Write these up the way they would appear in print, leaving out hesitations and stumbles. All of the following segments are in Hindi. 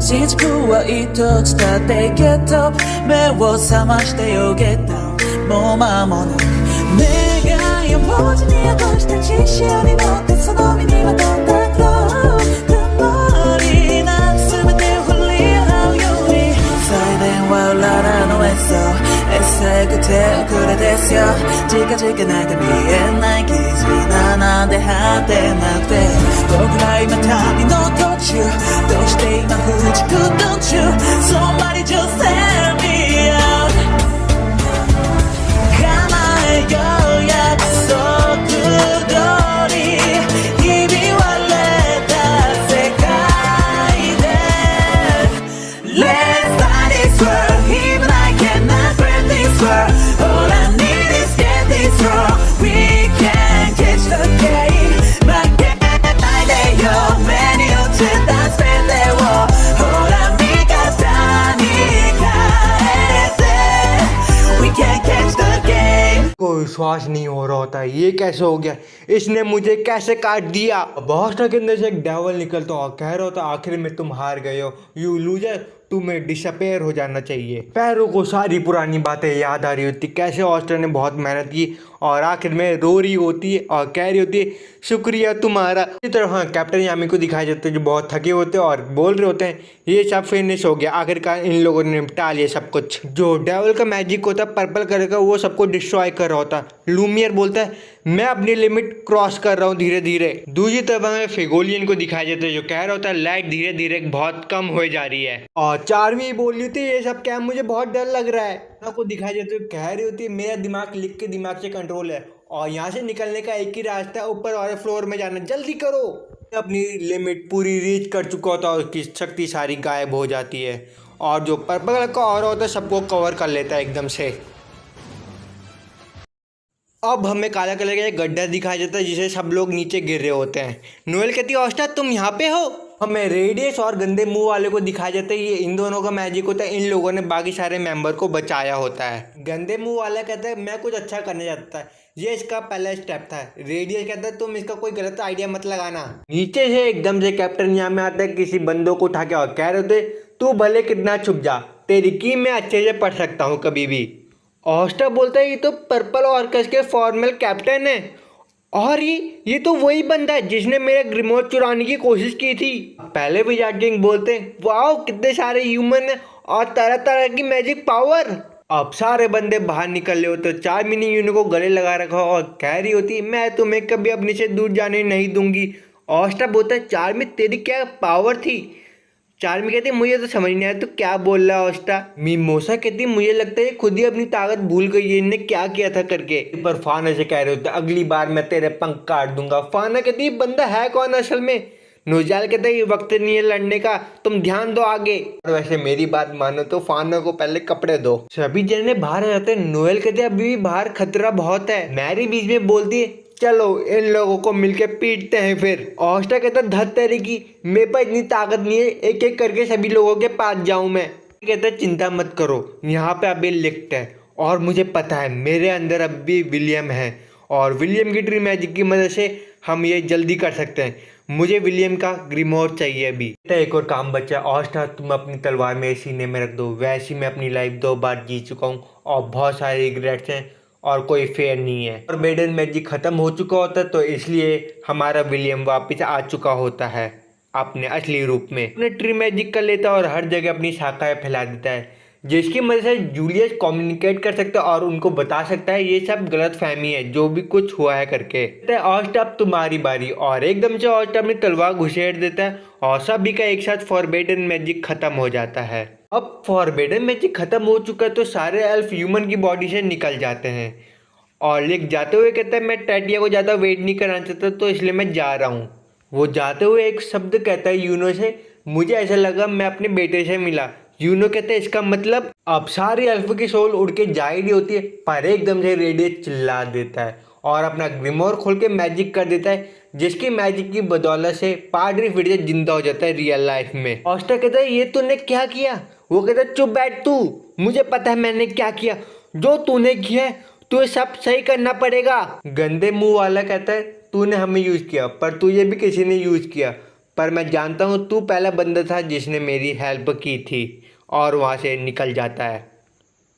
시즈쿠와 이토치 다 되겠다 매워 삼아시대 요겠다 몸아모는 내가 연보진이야した知識に乗ってその身にまとった曇りな全てを振り払うように最電話をララの演奏エッセイく手遅れですよ近々なんか見えない絆なんて果てなくて僕ら今旅の途中どうして今不軸途中 Somebody just tell me out 叶えよう約束通りひび割れた世界で Let's fly this world Even I cannot break this world All I need is get this wrong We can catch the game 負けないでよ目に落ちた全てをほら味方に変えて We can catch the game कोई विश्वास नहीं हो रहा होता ये कैसे हो गया इसने मुझे कैसे काट दिया बॉस्टर के अंदर से एक डेविल निकलता और कह रहा होता आखिर में तुम हार गए हो यू लूजर तुम्हें डिसअपेयर हो जाना चाहिए पैरों को सारी पुरानी बातें याद आ रही होती कैसे ऑस्टर ने बहुत मेहनत की और आखिर में रो रही होती है और कह रही होती है शुक्रिया तुम्हारा। इसी तरह हाँ कैप्टन यामी को दिखाया जाता है जो बहुत थके होते हैं और बोल रहे होते हैं ये सब फिनिश हो गया आखिरकार इन लोगों ने निपटा लिया सब कुछ। जो डेविल का मैजिक होता है पर्पल कलर का वो सबको डिस्ट्रॉय कर रहा होता है। लूमियर बोलता है मैं अपनी लिमिट क्रॉस कर रहा हूँ धीरे धीरे। दूसरी तरफ हमें फिगोलियन को दिखाया जाता है जो कह रहा होता है लाइट धीरे धीरे बहुत कम हो जा रही है और चारवी बोल रही थी ये सब क्या मुझे बहुत डर लग रहा है को दिखाया जाता है कह रही होती है मेरा दिमाग लिख के दिमाग से कंट्रोल है और यहाँ से निकलने का एक ही रास्ता है ऊपर वाले फ्लोर में जाना जल्दी करो। अपनी लिमिट पूरी रीच कर चुका होता है उसकी शक्ति सारी गायब हो जाती है और जो पर्पल कलर का और होता है सबको कवर कर लेता है एकदम से। अब हमें काला कलर का एक गड्ढा दिखाया जाता है जिसे सब लोग नीचे गिर रहे होते हैं। नोएल कहती है ऑस्टा तुम यहाँ पे हो। हमें रेडियस और गंदे मुंह वाले को दिखाया जाता है ये इन दोनों का मैजिक होता है इन लोगों ने बाकी सारे मेंबर को बचाया होता है। गंदे मुंह वाला कहता है मैं कुछ अच्छा करने जाता है ये इसका पहला स्टेप था। रेडियस कहता है तुम इसका कोई गलत आइडिया मत लगाना। नीचे से एकदम से कैप्टन यहाँ में आता है किसी बंदों को उठा के और कह रहे थे तू भले कितना छुप जा तेरी की मैं अच्छे से पढ़ सकता हूँ कभी भी। ऑस्टा बोलता है ये तो पर्पल ऑर्कस के फॉर्मल कैप्टन है और ये तो वही बंदा है जिसने मेरे ग्रिमोट चुराने की कोशिश की थी। पहले विजार्ड किंग बोलते हैं वाओ कितने सारे ह्यूमन है और तरह तरह की मैजिक पावर। अब सारे बंदे बाहर निकल रहे होते चार मिनी यूनिट को गले लगा रखा और कह रही होती मैं तुम्हें कभी अपने से दूर जाने नहीं दूंगी। ऑस्टा बोलता है चार में तेरी क्या पावर थी। चार्मी कहती मुझे तो समझ नहीं आया तो क्या बोल रहा है ऑस्टा। मिमोसा कहती मुझे लगता है खुद ही अपनी ताकत भूल गई है इन्हें क्या किया था करके। पर फाना से कह रहे होते अगली बार मैं तेरे पंख काट दूंगा। फाना कहती बंदा है कौन असल में। नोजाल कहता है ये वक्त नहीं है लड़ने का तुम ध्यान दो आगे। और वैसे मेरी बात मानो तो फाना को पहले कपड़े दो। सभी जने बाहर आ जाते हैं। नोएल कहते हैं अभी भी बाहर खतरा बहुत है। मैरी बीच में बोलती है चलो इन लोगों को मिलके पीटते हैं फिर। ऑस्टा कहता धत तेरी की मेरे पास इतनी ताकत नहीं है एक एक करके सभी लोगों के पास जाऊं मैं। कहता है चिंता मत करो यहाँ पे अभी लिफ्ट है और मुझे पता है मेरे अंदर अभी विलियम है और विलियम की ट्री मैजिक की मदद से हम ये जल्दी कर सकते हैं। मुझे विलियम का ग्रिमोर चाहिए अभी। एक और काम बचा ऑस्टा तुम अपनी तलवार मेरे सीने में रख दो। वैसे मैं अपनी लाइफ 2 बार जी चुका हूँ और बहुत सारे रिग्रेट्स हैं और कोई फेयर नहीं है। और बेडन मैजिक खत्म हो चुका होता है तो इसलिए हमारा विलियम वापस आ चुका होता है अपने असली रूप में। अपने ट्री मैजिक कर लेता है और हर जगह अपनी शाखाएं फैला देता है जिसकी मदद से जूलियस कम्युनिकेट कर सकता है और उनको बता सकता है ये सब गलत फहमी है जो भी कुछ हुआ है करके। ऑस्टा अब तुम्हारी बारी और एकदम से ऑस्टा अपनी तलवार घुसेड़ देता है और सभी का एक साथ फॉरबिडन मैजिक खत्म हो जाता है। अब फॉरबिडन मैजिक खत्म हो चुका है तो सारे एल्फ ह्यूमन की बॉडी से निकल जाते हैं और लिक जाते हुए कहता है मैं टैटिया को ज़्यादा वेट नहीं कराना चाहता तो इसलिए मैं जा रहा हूँ। वो जाते हुए एक शब्द कहता है यूनो से मुझे ऐसा लगा मैं अपने बेटे से मिला। यूनो कहते हैं इसका मतलब अब सारी एल्फ की सोल उड़ के जा ही रही होती है पर एकदम से रेडियस चिल्ला देता है और अपना ग्रिमोर खोल के मैजिक कर देता है जिसकी मैजिक की बदौलत से पादरी फिर से जिंदा हो जाता है रियल लाइफ में। ऑस्टा कहता है ये तूने क्या किया। वो कहता है चुप बैठ तू मुझे पता है मैंने क्या किया जो तूने किया है तो सब सही करना पड़ेगा। गंदे मुंह वाला कहता है तूने हमें यूज किया पर तुझे भी किसी ने यूज किया पर मैं जानता हूँ तू पहला बंदा था जिसने मेरी हेल्प की थी, और वहाँ से निकल जाता है।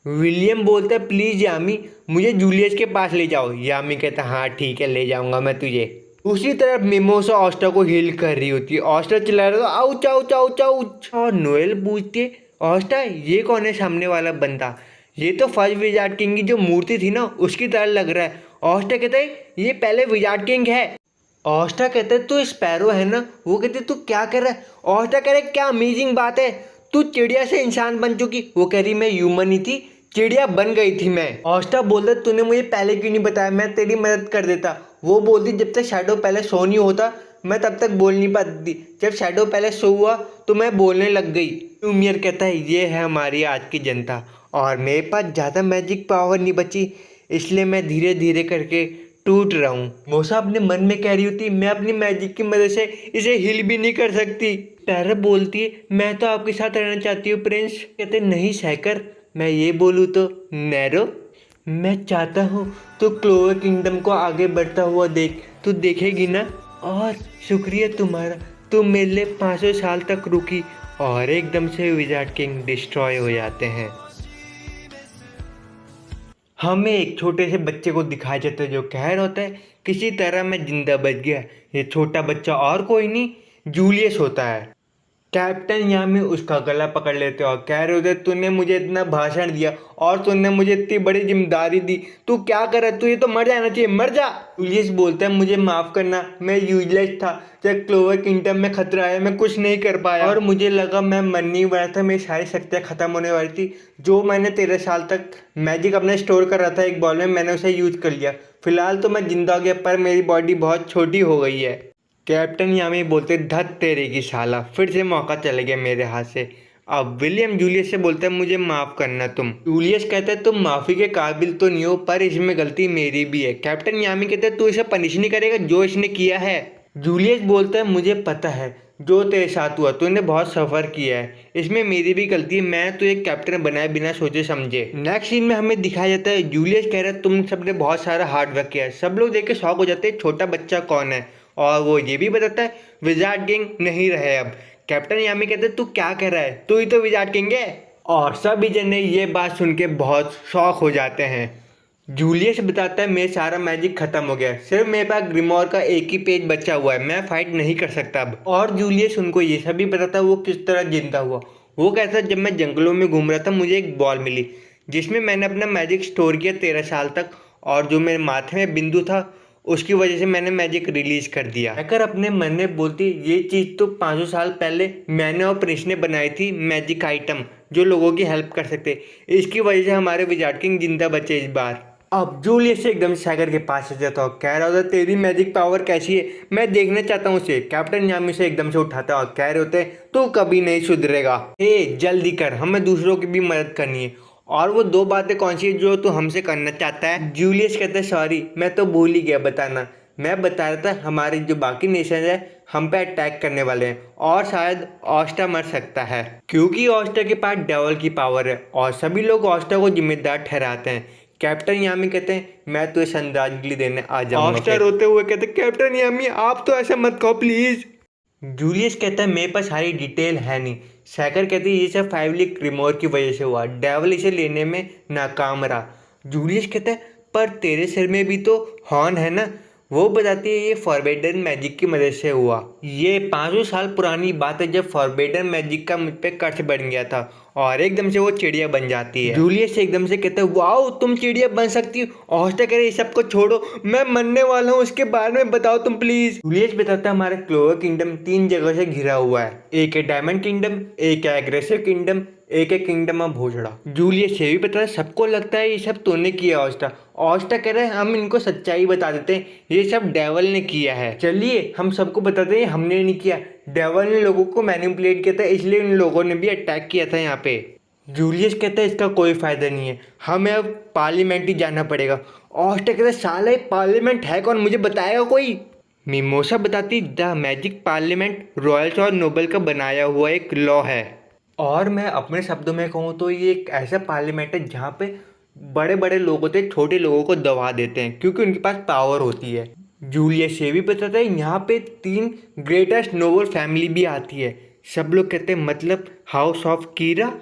विलियम बोलता है प्लीज़ यामी मुझे जूलियस के पास ले जाओ। यामी कहता है हाँ ठीक है ले जाऊँगा मैं तुझे। दूसरी तरफ मिमोसा ऑस्टा को हील कर रही होती है। ऑस्टा चिल्ला रहा था आउच आउच आउच आउच, और नोएल पूछती है ऑस्टा ये कौन है सामने वाला बंदा? ये तो फर्स्ट विजार्ड किंग की जो मूर्ति थी ना उसकी तरह लग रहा है। ऑस्टा कहता है ये पहले विजार्ड किंग है। ऑस्टा कहते हैं तू स्पैरो है ना? वो कहते तू क्या कर रहा है? ऑस्टा कह रहे क्या अमेजिंग बात है, तू चिड़िया से इंसान बन चुकी। वो कह रही मैं ह्यूमन ही थी, चिड़िया बन गई थी मैं। ऑस्टा बोलता तूने मुझे पहले क्यों नहीं बताया, मैं तेरी मदद कर देता। वो बोलती जब तक शैडो पहले शो नहीं होता मैं तब तक बोल नहीं पाती थी, जब शैडो पहले शो हुआ तो मैं बोलने लग गई। ल्यूमियर कहता है ये है हमारी आज की जनता, और मेरे पास ज़्यादा मैजिक पावर नहीं बची, इसलिए मैं धीरे धीरे करके टूट रहा हूँ। मोसा अपने मन में कह रही होती मैं अपनी मैजिक की मदद से इसे हिल भी नहीं कर सकती। पैरा बोलती है मैं तो आपके साथ रहना चाहती हूँ प्रिंस। कहते नहीं सैकर मैं ये बोलूँ तो नैरो, मैं चाहता हूँ तो क्लोवर किंगडम को आगे बढ़ता हुआ देख, तू देखेगी ना। और शुक्रिया तुम्हारा, तुम मेरे लिए 500 साल तक रुकी, और एकदम से विजार्ड किंग डिस्ट्रॉय हो जाते हैं। हमें एक छोटे से बच्चे को दिखाया जाता है जो कह रहा होता है किसी तरह मैं जिंदा बच गया। ये छोटा बच्चा और कोई नहीं जूलियस होता है। कैप्टन यामी उसका गला पकड़ लेते और कह रहे होते तूने मुझे इतना भाषण दिया और तूने मुझे इतनी बड़ी जिम्मेदारी दी, तू क्या कर रहा है, तू ये तो मर जाना चाहिए, मर जा। जूलियस बोलता है मुझे माफ़ करना, मैं यूजलेस था, जब क्लोवर किंगडम में खतरा आया मैं कुछ नहीं कर पाया, और मुझे लगा मैं मरने वाला था, मेरी सारी शक्तियाँ ख़त्म होने वाली थी। जो मैंने 13 साल तक मैजिक अपने स्टोर कर रहा था एक बॉल में, मैंने उसे यूज़ कर लिया। फिलहाल तो मैं जिंदा हो गया पर मेरी बॉडी बहुत छोटी हो गई है। कैप्टन यामी बोलते धत तेरे की साला, फिर से मौका चले गया मेरे हाथ से। अब विलियम जूलियस से बोलता है मुझे माफ़ करना तुम। जूलियस कहता है तुम माफ़ी के काबिल तो नहीं हो, पर इसमें गलती मेरी भी है। कैप्टन यामी कहते हैं तू इसे पनिश नहीं करेगा जो इसने किया है। जूलियस बोलता है मुझे पता है जो तेरे साथ हुआ, तूने बहुत सफ़र किया है, इसमें मेरी भी गलती है, मैं तो एक कैप्टन बनाए बिना सोचे समझे। नेक्स्ट सीन में हमें दिखाया जाता है जूलियस कह रहा है तुम सबने बहुत सारा हार्ड वर्क किया है। सब लोग देख के शॉक हो जाते हैं छोटा बच्चा कौन है, और वो ये भी बताता है विजार्ड किंग नहीं रहे अब। कैप्टन यामी कहते तू क्या कह रहा है, तू ही तो विजार्ड किंग है। और सभी जने ये बात सुन के बहुत शॉक हो जाते हैं। जूलियस बताता है मेरा सारा मैजिक खत्म हो गया, सिर्फ मेरे पास ग्रिमोर का एक ही पेज बचा हुआ है, मैं फाइट नहीं कर सकता अब। और जूलियस उनको ये सब भी बताता है वो किस तरह जिंदा हुआ। वो कहता है जब मैं जंगलों में घूम रहा था मुझे एक बॉल मिली जिसमें मैंने अपना मैजिक स्टोर किया 13 साल तक, और जो मेरे माथे में बिंदु था उसकी वजह से मैंने मैजिक रिलीज कर दिया। हैकर अपने मन में बोलती ये चीज़ तो 500 साल पहले मैंने और प्रिंस ने बनाई थी, मैजिक आइटम जो लोगों की हेल्प कर सकते, इसकी वजह से हमारे विजार्ड किंग जिंदा बचे इस बार। अब जूलियस से एकदम सैगर के पास से जाता और कह रहा होता तेरी मैजिक पावर कैसी है, मैं देखना चाहता हूँ उसे। कैप्टन यामी से एकदम से उठाता और कह रहे होते तू कभी नहीं सुधरेगा, जल्दी कर, हमें दूसरों की भी मदद करनी है। और वो 2 बातें कौन सी है जो तू हमसे करना चाहता है? जूलियस कहता है सॉरी मैं तो भूल ही गया बताना, मैं बता रहा था हमारे जो बाकी नेशन है हम पे अटैक करने वाले हैं, और शायद ऑस्टा मर सकता है क्योंकि ऑस्टा के पास डेवल की पावर है, और सभी लोग ऑस्टा को जिम्मेदार ठहराते हैं। कैप्टन यामी कहते हैं मैं तो श्रद्धांजलि देने आ जाऊंगा। ऑस्टा रोते हुए कहते कैप्टन यामी आप तो ऐसा मत कहो प्लीज। जूलियस कहता है मेरे पास सारी डिटेल है नहीं। सैकर कहती है ये सब फाइवली ग्रिमोर की वजह से हुआ, डेवल इसे लेने में नाकाम रहा। जूलियस कहता है पर तेरे सिर में भी तो हॉर्न है ना। वो बताती है ये फॉरबिडन मैजिक की मदद से हुआ। ये 500 साल पुरानी बात है जब फॉरबिडन मैजिक का मुझ पे कर्ज बन गया था और एकदम से वो चिड़िया बन जाती है। जूलियस एकदम से कहते हैं वाओ तुम चिड़िया बन सकती हो। ऑस्टा कह रहे इस सबको छोड़ो, मैं मरने वाला हूँ, उसके बारे में बताओ तुम प्लीज। जूलियस बताता है हमारा क्लोवर किंगडम 3 जगह से घिरा हुआ है, एक है डायमंड किंगडम, एक है एग्रेसिव किंगडम, एक है किंगडम ऑफ भोजड़ा। जूलियस ये भी बता रहा है सबको लगता है ये सब तूने किया ऑस्टा। ऑस्टा कह रहे हैं हम इनको सच्चाई बता देते हैं, ये सब डेवल ने किया है, चलिए हम सबको बताते हैं हमने नहीं किया, डेवल ने लोगों को मैनिपुलेट किया था इसलिए इन लोगों ने भी अटैक किया था यहाँ पे। जूलियस कहता है इसका कोई फ़ायदा नहीं है, हमें अब पार्लियामेंट ही जाना पड़ेगा। ऑस्टा कहता है साला ये पार्लियामेंट है कौन, मुझे बताएगा कोई। मिमोसा बताती द मैजिक पार्लियामेंट रॉयल्स और नोबल का बनाया हुआ एक लॉ है, और मैं अपने शब्दों में कहूँ तो ये एक ऐसा पार्लियामेंट है जहाँ पे बड़े बड़े लोग होते हैं छोटे लोगों को दबा देते हैं क्योंकि उनके पास पावर होती है। जूलियस ये भी बताता है यहाँ पे 3 ग्रेटेस्ट नोबल फैमिली भी आती है। सब लोग कहते हैं मतलब हाउस ऑफ कीरा।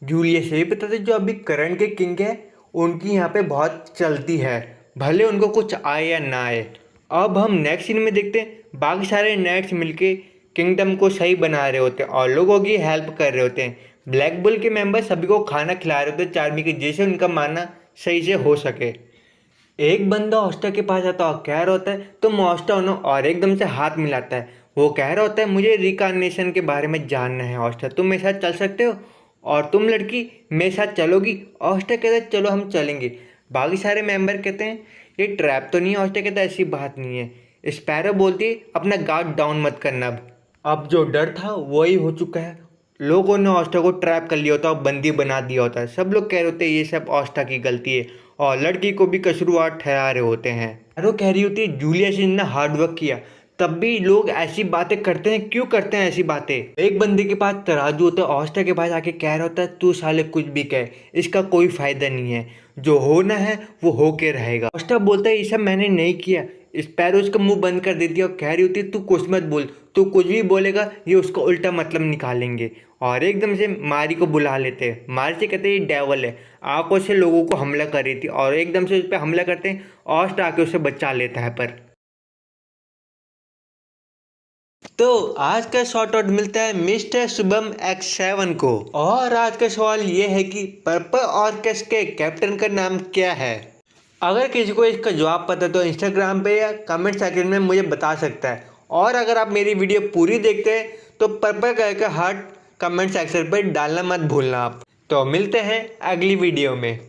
जूलियस ये भी बताते हैं जो अभी करंट के किंग है उनकी यहाँ पे बहुत चलती है, भले उनको कुछ आए या ना आए। अब हम नेक्स्ट सीन में देखते हैं बाकी सारे नाइट्स मिलके किंगडम को सही बना रहे होते हैं और लोगों की हेल्प कर रहे होते हैं। ब्लैक बुल के मेंबर सभी को खाना खिला रहे होते हैं चार्मी के, जैसे उनका मानना सही से हो सके। एक बंदा ऑस्टा के पास आता है और कह रहा होता है तुम ऑस्टा हो ना, और एकदम से हाथ मिलाता है। वो कह रहा होता है मुझे रिकार्नेशन के बारे में जानना है ऑस्टा, तुम मेरे साथ चल सकते हो और तुम लड़की मेरे साथ चलोगी। ऑस्टा कहता है चलो हम चलेंगे। बाकी सारे मेंबर कहते हैं ये ट्रैप तो नहीं है। ऑस्टा कहता है ऐसी बात नहीं है। स्पैरो बोलती है अपना गार्ड डाउन मत करना। अब जो डर था वही हो चुका है। लोगों ने ऑस्टा को ट्रैप कर लिया होता है और बंदी बना दिया होता है। सब लोग कह रहे होते हैं ये सब ऑस्टा की गलती है और लड़की को भी कसूरवार ठहरा रहे होते हैं। एरो कह रही होती है जूलियस ने हार्ड वर्क किया, तब भी लोग ऐसी बातें करते हैं, क्यों करते हैं ऐसी बातें। एक बंदे के पास तराजू होता है, ऑस्टा के पास आके कह रहा होता है तू साले कुछ भी कह, इसका कोई फायदा नहीं है, जो होना है वो होके रहेगा। ऑस्टा बोलता है ये सब मैंने नहीं किया। स्पैरो उसका मुंह बंद कर देती है और कह रही होती है तू कुछ मत बोल, तू कुछ भी बोलेगा ये उसका उल्टा मतलब निकालेंगे। और एकदम से मारी को बुला लेते हैं। मारी से कहते हैं ये डेवल है, आंखों से लोगों को हमला कर रही थी और एकदम से उस पर हमला करते हैं। ऑस्टा आके उसे बचा लेता है। पर तो आज का शॉर्ट आउट मिलता है मिस्टर शुभम X7 को। और आज का सवाल ये है कि पर्पल ऑर्केस्ट्रा के कैप्टन का नाम क्या है। अगर किसी को इसका जवाब पता तो इंस्टाग्राम पे या कमेंट सेक्शन में मुझे बता सकता है। और अगर आप मेरी वीडियो पूरी देखते हैं तो पर्पल कलर का हार्ट कमेंट सेक्शन पर डालना मत भूलना आप। तो मिलते हैं अगली वीडियो में।